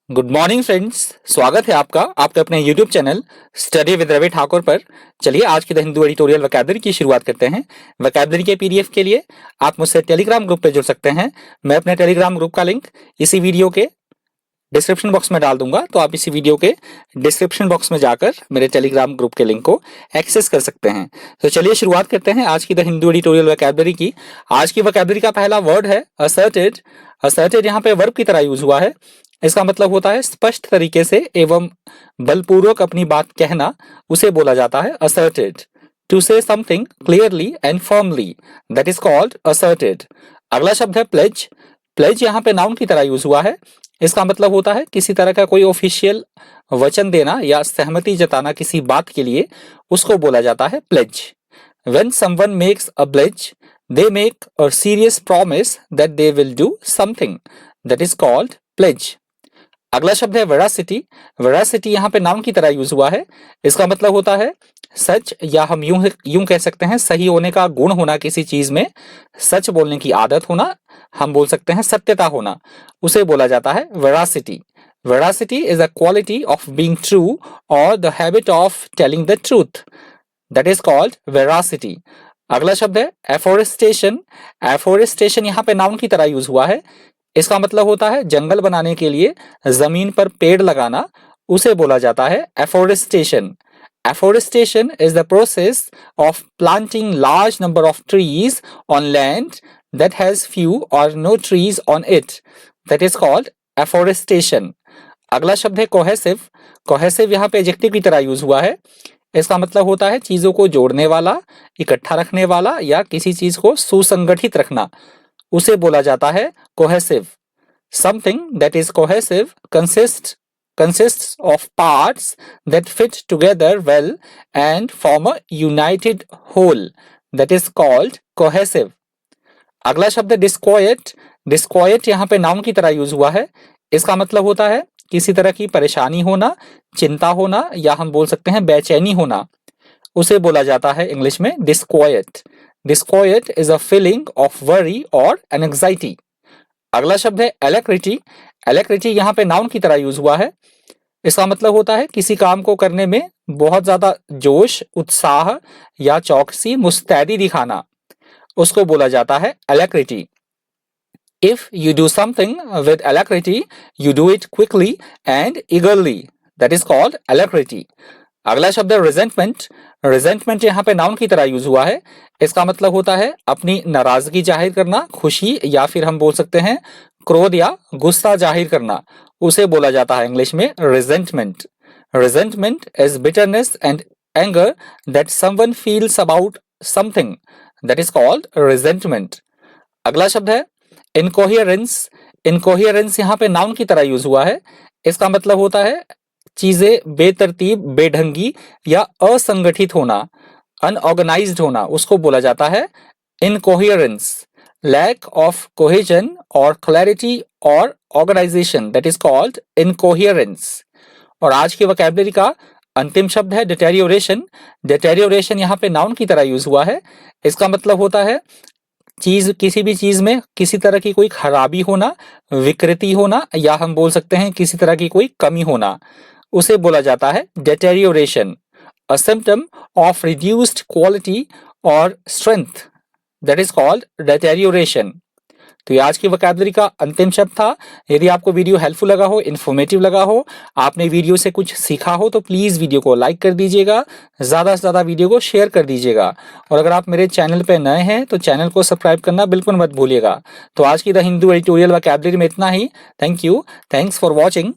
Good morning friends, स्वागत है आपका आपके अपने YouTube channel study with Ravi Thakur पर। चलिए आज की द हिंदू एडिटोरियल वोकैबुलरी की शुरुआत करते हैं। वोकैबुलरी के पीडीएफ के लिए आप मुझसे टेलीग्राम ग्रुप पे जुड़ सकते हैं। मैं अपने टेलीग्राम ग्रुप का लिंक इसी वीडियो के डिस्क्रिप्शन बॉक्स में डाल दूंगा, तो आप इसी वीडियो के डिस्क्रिप्शन बॉक्स में जाकर मेरे टेलीग्राम ग्रुप के लिंक को एक्सेस कर सकते हैं। तो चलिए शुरुआत करते हैं आज की द हिंदू एडिटोरियल वोकैबुलरी की। आज की वोकैबुलरी का पहला वर्ड है असर्टेड। असर्टेड यहाँ पे वर्ब की तरह यूज हुआ है। इसका मतलब होता है स्पष्ट तरीके से एवं बलपूर्वक अपनी बात कहना, उसे बोला जाता है asserted. To say something clearly and firmly, that is called asserted. अगला शब्द है प्लेज। प्लेज यहाँ पे नाउन की तरह यूज हुआ है। इसका मतलब होता है किसी तरह का कोई ऑफिशियल वचन देना या सहमति जताना किसी बात के लिए, उसको बोला जाता है pledge. When someone makes a pledge, they make a serious promise that they will do something. That is called pledge. अगला शब्द है वेरासिटी। वेरासिटी यहाँ पे नाउन की तरह यूज हुआ है। इसका मतलब होता है सच, या हम यूं कह सकते हैं सही होने का गुण होना, किसी चीज में सच बोलने की आदत होना, हम बोल सकते हैं सत्यता होना, उसे बोला जाता है veracity. Veracity is a quality of being true और the habit of telling the truth, that is called veracity. अगला शब्द है एफोरेस्टेशन। एफोरेस्टेशन यहाँ पे नाउन की तरह यूज हुआ है। इसका मतलब होता है जंगल बनाने के लिए जमीन पर पेड़ लगाना, उसे बोला जाता है afforestation. Afforestation is the process of planting large number of trees on land that has few or no trees on it, that is called afforestation. अगला शब्द है कोहेसिव। कोहेसिव यहाँ पे एडजेक्टिव की तरह यूज हुआ है। इसका मतलब होता है चीजों को जोड़ने वाला, इकट्ठा रखने वाला, या किसी चीज को सुसंगठित रखना, उसे बोला जाता है cohesive. Something that is cohesive consists of parts that fit together well and form a united whole, that is called cohesive. अगला शब्द है डिस्क्वाइट। डिस्क्वाइट यहाँ पे नाउन की तरह यूज हुआ है। इसका मतलब होता है किसी तरह की परेशानी होना, चिंता होना, या हम बोल सकते हैं बेचैनी होना, उसे बोला जाता है इंग्लिश में disquiet. Disquiet is a feeling of worry और एंजाइटी। अगला शब्द है एलेक्रिटी। एलेक्रिटी यहाँ पे नाउन की तरह यूज हुआ है। इसका मतलब होता है किसी काम को करने में बहुत ज्यादा जोश, उत्साह या चौकसी, मुस्तैदी दिखाना, उसको बोला जाता है एलेक्रिटी। If you do something with alacrity, you do it quickly and eagerly. That is called alacrity. अगला शब्द है रिजेंटमेंट। रिजेंटमेंट यहाँ पे नाउन की तरह यूज हुआ है। इसका मतलब होता है अपनी नाराजगी जाहिर करना, खुशी, या फिर हम बोल सकते हैं क्रोध या गुस्सा जाहिर करना, उसे बोला जाता है इंग्लिश में resentment. Resentment is bitterness and anger that someone feels about something, that is called resentment. अगला शब्द है इनकोहियरेंस। इनकोहियरेंस यहाँ पे नाउन की तरह यूज हुआ है। इसका मतलब होता है चीजें बेतरतीब, बेढंगी या असंगठित होना, अनऑर्गेनाइज्ड होना, उसको बोला जाता है इनकोहियरेंस। लैक ऑफ कोहेजन और क्लैरिटी और ऑर्गेनाइजेशन, दैट इज कॉल्ड इनकोहियरेंस। और आज की वोकैबुलरी का अंतिम शब्द है डिटेरियोरेशन। डिटेरियोरेशन यहाँ पे नाउन की तरह यूज हुआ है। इसका मतलब होता है चीज, किसी भी चीज में किसी तरह की कोई खराबी होना, विकृति होना, या हम बोल सकते हैं किसी तरह की कोई कमी होना, उसे बोला जाता है deterioration. A symptom of reduced quality or strength, that is called deterioration. तो ये आज की वोकैबुलरी का अंतिम शब्द था। यदि आपको वीडियो हेल्पफुल लगा हो, इन्फॉर्मेटिव लगा हो, आपने वीडियो से कुछ सीखा हो, तो प्लीज़ वीडियो को लाइक कर दीजिएगा, ज़्यादा से ज़्यादा वीडियो को शेयर कर दीजिएगा। और अगर आप मेरे चैनल पे नए हैं तो चैनल को सब्सक्राइब करना बिल्कुल मत भूलिएगा। तो आज की द हिंदू एडिटोरियल वोकैबुलरी में इतना ही। Thank you, thanks for watching.